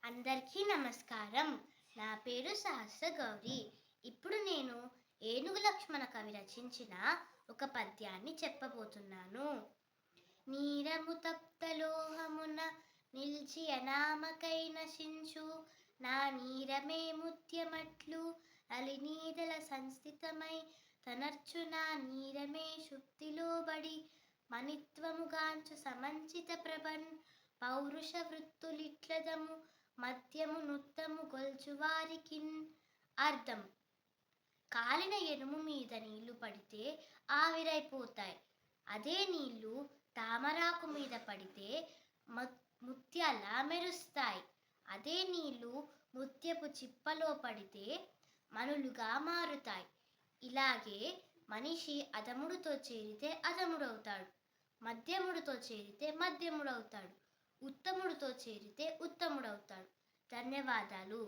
అందరికీ నమస్కారం. నా పేరు సహస్ర గౌరి. ఇప్పుడు నేను ఏనుగు లక్ష్మణ కవి రచించిన ఒక పద్యాన్ని చెప్పబోతున్నాను. నీరము తప్తలోహమున నిల్చి అనామకై నశించు నా నీరమే ముత్యమట్లు అలినీదల సంస్థితమై తనర్చు నా నీరమే శుద్ధిలోబడి మణిత్వముగాంచు సమంచిత ప్రభన్ పౌరుష వృత్తులిట్లదము మద్యము నుత్తము గొల్చువారికిన్. అర్థం: కాలిన ఎనుము మీద నీళ్లు పడితే ఆవిరైపోతాయి. అదే నీళ్లు తామరాకు మీద పడితే ముత్యాల్లా మెరుస్తాయి. అదే నీళ్లు ముత్యపు చిప్పలో పడితే మణులుగా మారుతాయి. ఇలాగే మనిషి అధముడితో చేరితే అధముడవుతాడు, మధ్యముడితో చేరితే మధ్యముడవుతాడు, ఉత్తముడితో చేరితే ఉత్తముడవుతాడు. ధన్యవాదాలు.